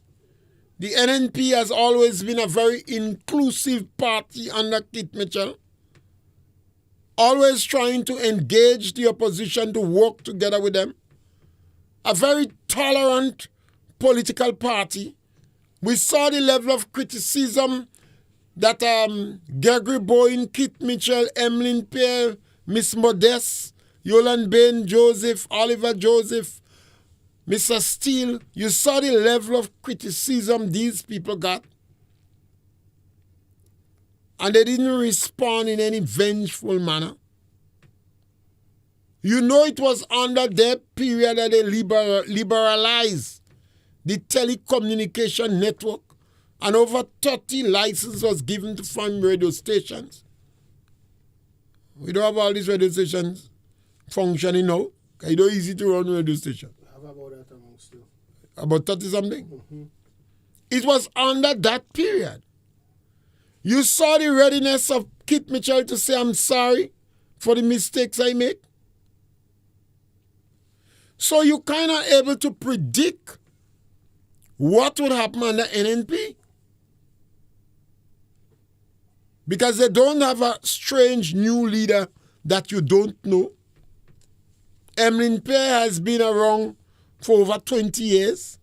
The NNP has always been a very inclusive party under Kit Mitchell. Always trying to engage the opposition to work together with them. A very tolerant political party. We saw the level of criticism that Gregory Boyne, Kit Mitchell, Emmeline Pierre, Miss Modeste, Yolande Bain Joseph, Oliver Joseph, Mr. Steele. You saw the level of criticism these people got. And they didn't respond in any vengeful manner. You know it was under their period that they liberalized the telecommunication network, and over 30 licenses was given to fund radio stations. We don't have all these radio stations functioning now. It's not easy to run radio station. How about that amongst you? About 30 something? Mm-hmm. It was under that period. You saw the readiness of Kit Mitchell to say, I'm sorry for the mistakes I make. So you kind of able to predict what would happen under NNP. Because they don't have a strange new leader that you don't know. Emlyn Pear has been around for over 20 years.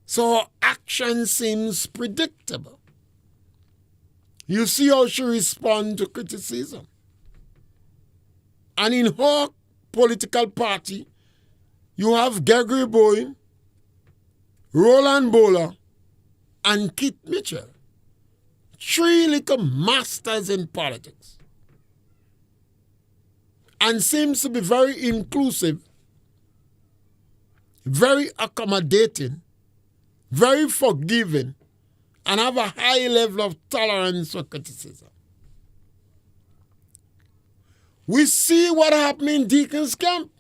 So her action seems predictable. You see how she responds to criticism. And in her political party, you have Gregory Bowen, Roland Bowler, and Kit Mitchell. 3 little masters in politics. And seems to be very inclusive, very accommodating, very forgiving, and have a high level of tolerance for criticism. We see what happened in Deacon's camp.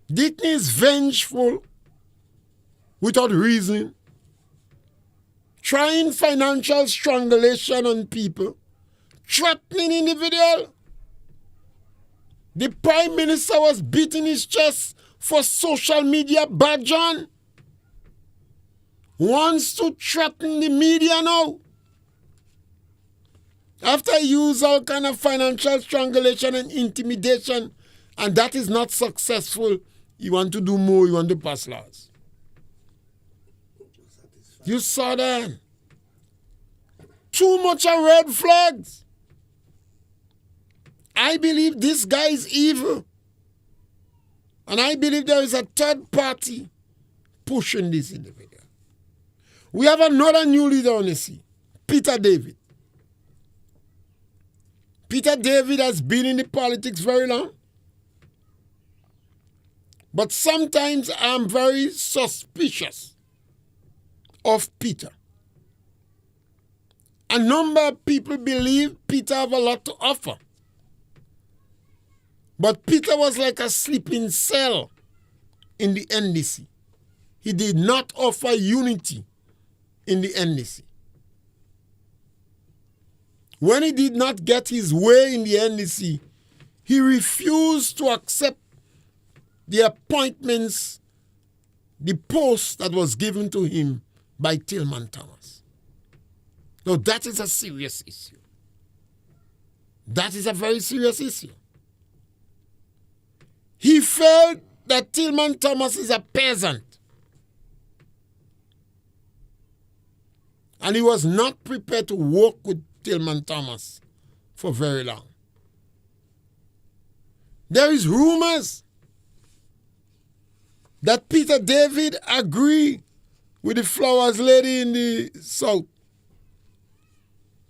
Deacon is vengeful without reason, trying financial strangulation on people, threatening individuals. The Prime Minister was beating his chest for social media badge on. Wants to threaten the media now. After he used all kind of financial strangulation and intimidation, and that is not successful, you want to do more, you want to pass laws. You saw that. Too much of red flags. I believe this guy is evil. And I believe there is a third party pushing this individual. We have another new leader on the scene, Peter David. Peter David has been in the politics very long. But sometimes I'm very suspicious of Peter. A number of people believe Peter have a lot to offer. But Peter was like a sleeping cell in the NDC. He did not offer unity in the NDC. When he did not get his way in the NDC, he refused to accept the appointments, the post that was given to him by Tillman Thomas. Now that is a serious issue. That is a very serious issue. He felt that Tillman Thomas is a peasant. And he was not prepared to work with Tillman Thomas for very long. There is rumors that Peter David agreed with the Flowers lady in the South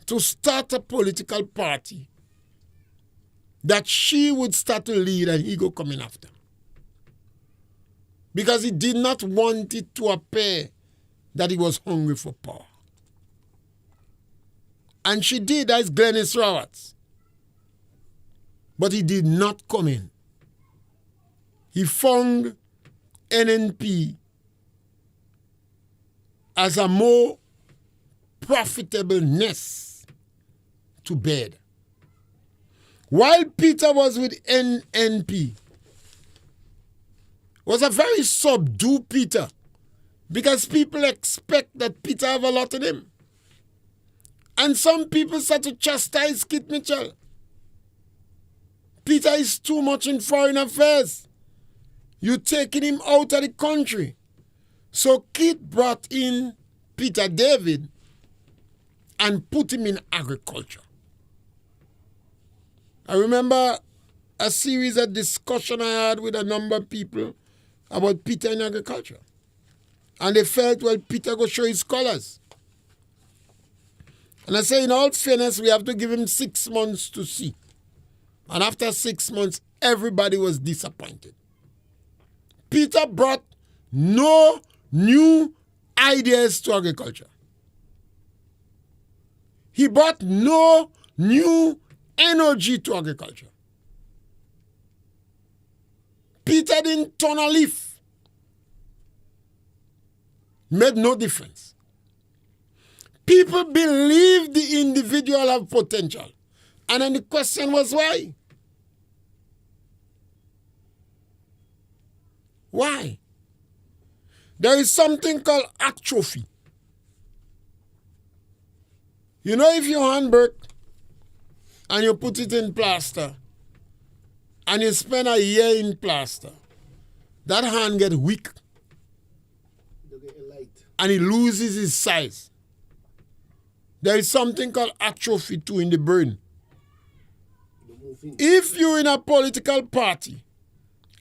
to start a political party that she would start to lead and he go coming after. Because he did not want it to appear that he was hungry for power. And she did as Glenys Roberts. But he did not come in. He found NNP as a more profitable nest to bed. While Peter was with NNP, was a very subdued Peter because people expect that Peter have a lot in him. And some people start to chastise Kit Mitchell. Peter is too much in foreign affairs. You're taking him out of the country. So Kit brought in Peter David and put him in agriculture. I remember a series of discussion I had with a number of people about Peter in agriculture. And they felt, well, Peter go show his colors. And I say, in all fairness, we have to give him 6 months to see. And after 6 months, everybody was disappointed. Peter brought no new ideas to agriculture. He brought no new energy to agriculture. Peter didn't turn a leaf. Made no difference. People believe the individual have potential. And then the question was why? Why? There is something called atrophy. You know, if your hand break and you put it in plaster and you spend a year in plaster, that hand get weak and it loses its size. There is something called atrophy too in the brain. If you're in a political party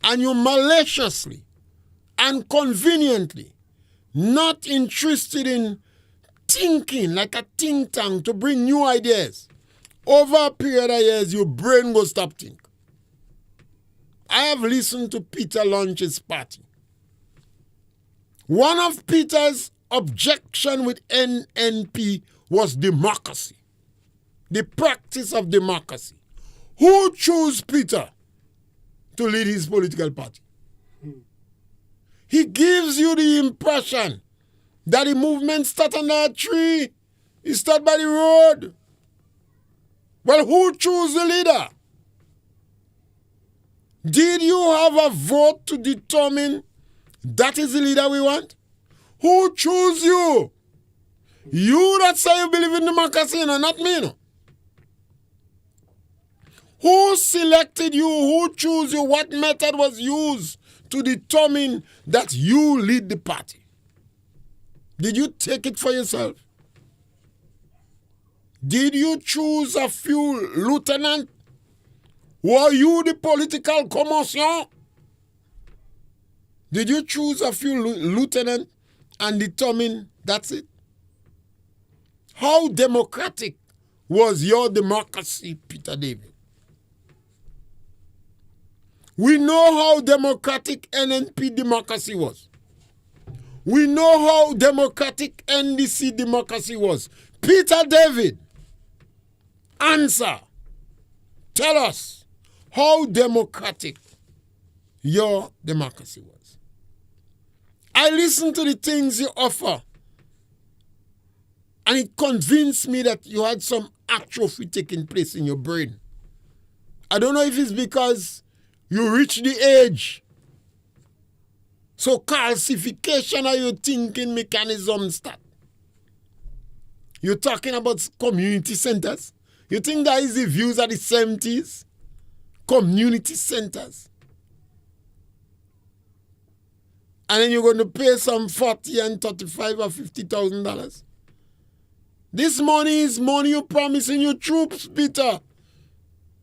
and you maliciously and conveniently not interested in thinking like a think tank to bring new ideas, over a period of years, your brain will stop thinking. I have listened to Peter Lunch's party. One of Peter's objection with NNP was democracy, the practice of democracy. Who chose Peter to lead his political party? He gives you the impression that the movement starts under a tree, it starts by the road. Well, who chose the leader? Did you have a vote to determine that is the leader we want? Who chose you? You that say you believe in democracy, no, not me. No. Who selected you? Who chose you? What method was used to determine that you lead the party? Did you take it for yourself? Did you choose a few lieutenants? Were you the political commotion? Did you choose a few lieutenants and determine that's it? How democratic was your democracy, Peter David? We know how democratic NNP democracy was. We know how democratic NDC democracy was. Peter David, answer. Tell us how democratic your democracy was. I listened to the things you offer, and it convinced me that you had some atrophy taking place in your brain. I don't know if it's because you reached the age, so calcification of your thinking mechanism start. You're talking about community centers. You think that is the views of the 70s? Community centers. And then you're going to pay some $40 and $35 or $50,000. This money is money you're promising your troops, Peter.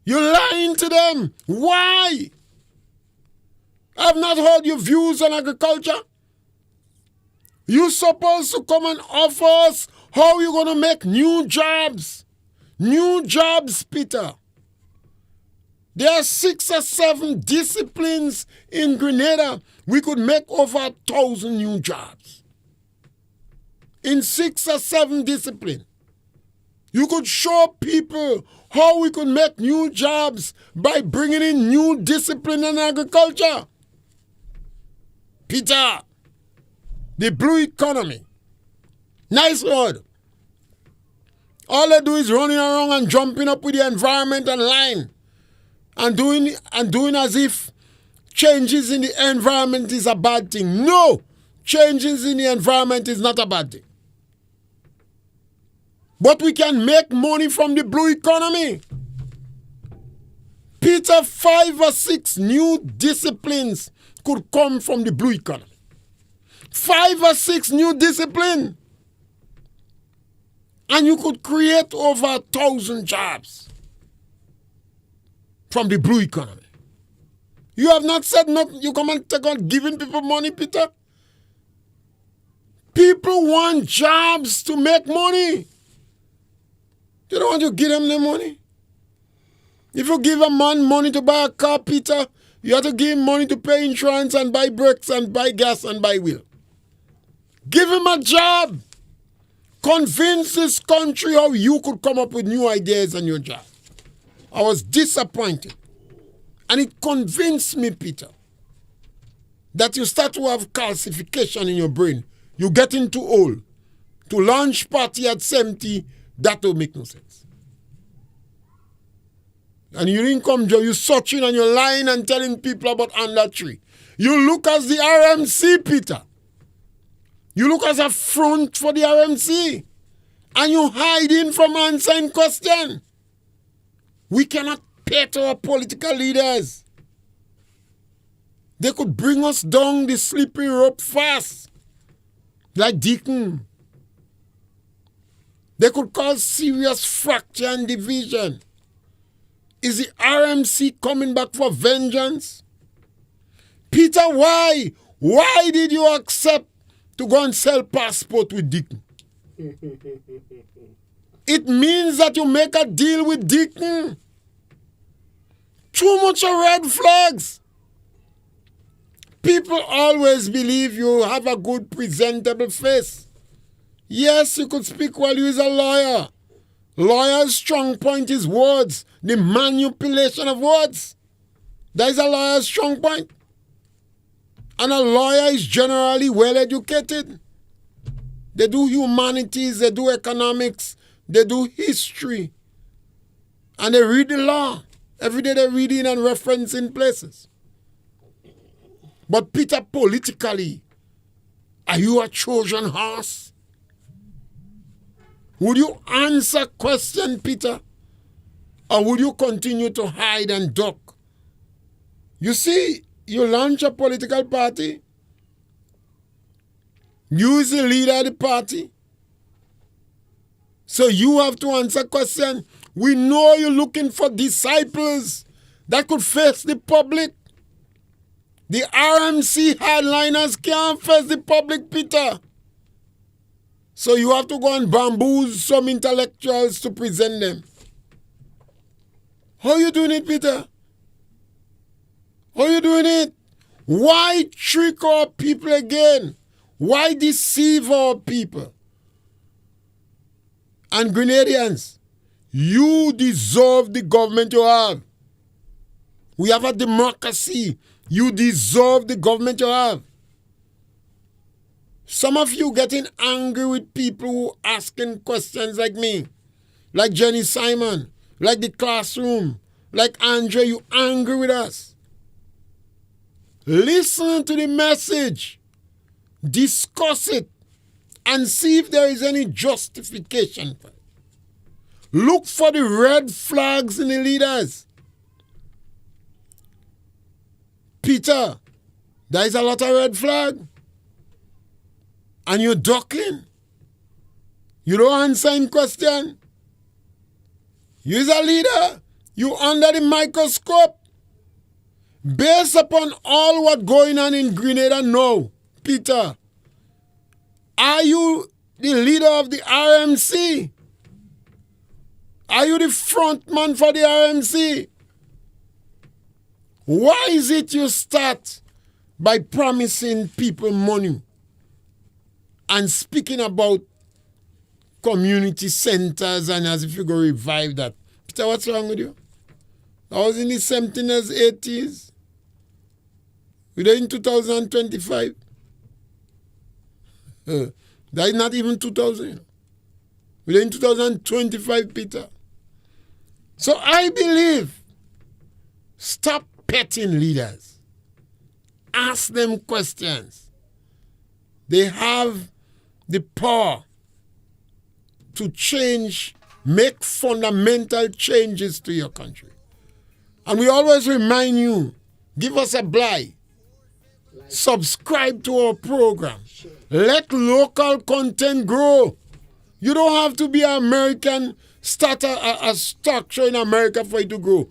You're lying to them. Why? I've not heard your views on agriculture. You're supposed to come and offer us how you're going to make new jobs. New jobs, Peter. There are 6 or 7 disciplines in Grenada. We could make over 1,000 new jobs. In 6 or 7 disciplines. You could show people how we could make new jobs by bringing in new discipline in agriculture. Peter, the blue economy. Nice word. All they do is running around and jumping up with the environment and line. And doing as if changes in the environment is a bad thing. No, changes in the environment is not a bad thing. But we can make money from the blue economy. Peter, 5 or 6 new disciplines could come from the blue economy. 5 or 6 new disciplines. And you could create over 1,000 jobs from the blue economy. You have not said nothing. You come and take on giving people money, Peter. People want jobs to make money. They don't want you to give them the money. If you give a man money to buy a car, Peter, you have to give him money to pay insurance and buy brakes and buy gas and buy wheel. Give him a job. Convince this country how you could come up with new ideas and your job. I was disappointed. And it convinced me, Peter, that you start to have calcification in your brain. You're getting too old. To launch party at 70, that will make no sense. And you didn't come, Joe, you're searching and you're lying and telling people about under tree. You look as the RMC, Peter. You look as a front for the RMC. And you're hiding from answering questions. We cannot pay to our political leaders. They could bring us down the slippery rope fast, like Deacon. They could cause serious fracture and division. Is the RMC coming back for vengeance? Peter, why? Why did you accept to go and sell passport with Deacon? It means that you make a deal with Deacon. Too much of red flags. People always believe you have a good, presentable face. Yes, you could speak while you is a lawyer. Lawyer's strong point is words, the manipulation of words. That is a lawyer's strong point. And a lawyer is generally well educated. They do humanities, they do economics, they do history. And they read the law. Every day they're reading and referencing places. But Peter, politically, are you a Trojan horse? Would you answer question, Peter? Or would you continue to hide and duck? You see, you launch a political party. You is the leader of the party. So you have to answer question. We know you're looking for disciples that could face the public. The RMC hardliners can't face the public, Peter. So you have to go and bamboozle some intellectuals to present them. How you doing it, Peter? How you doing it? Why trick our people again? Why deceive our people? And Grenadians, you deserve the government you have. We have a democracy. You deserve the government you have. Some of you getting angry with people who asking questions like me, like Jenny Simon, like the classroom, like Andre, you angry with us. Listen to the message, discuss it, and see if there is any justification for it. Look for the red flags in the leaders. Peter, there is a lot of red flag. And you're ducking. You don't answer in question. You're a leader. You under the microscope. Based upon all what going on in Grenada now, Peter, are you the leader of the RMC? Are you the front man for the RMC? Why is it you start by promising people money and speaking about community centers and as if you're going to revive that? Peter, what's wrong with you? I was in the 70s, 80s. We're in 2025. That is not even 2000. We're in 2025, Peter. So I believe, stop petting leaders. Ask them questions. They have the power to change, make fundamental changes to your country. And we always remind you, give us a blight. Subscribe to our program. Let local content grow. You don't have to be an American, start a structure in America for it to grow.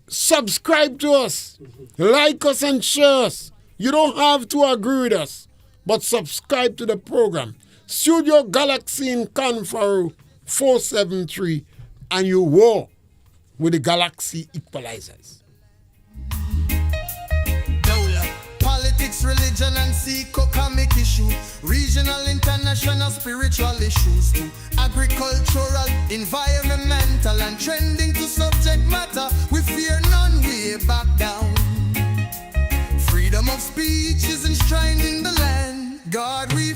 Subscribe to us. Like us and share us. You don't have to agree with us, but subscribe to the program. Studio Galaxy in Confaroo 473, and you war with the Galaxy Equalizers. Politics, religion, and economic issue, regional, international, spiritual issues too, agricultural, environmental, and trending to subject matter. We fear none, we back down. Freedom of speech is enshrined in the land. God, we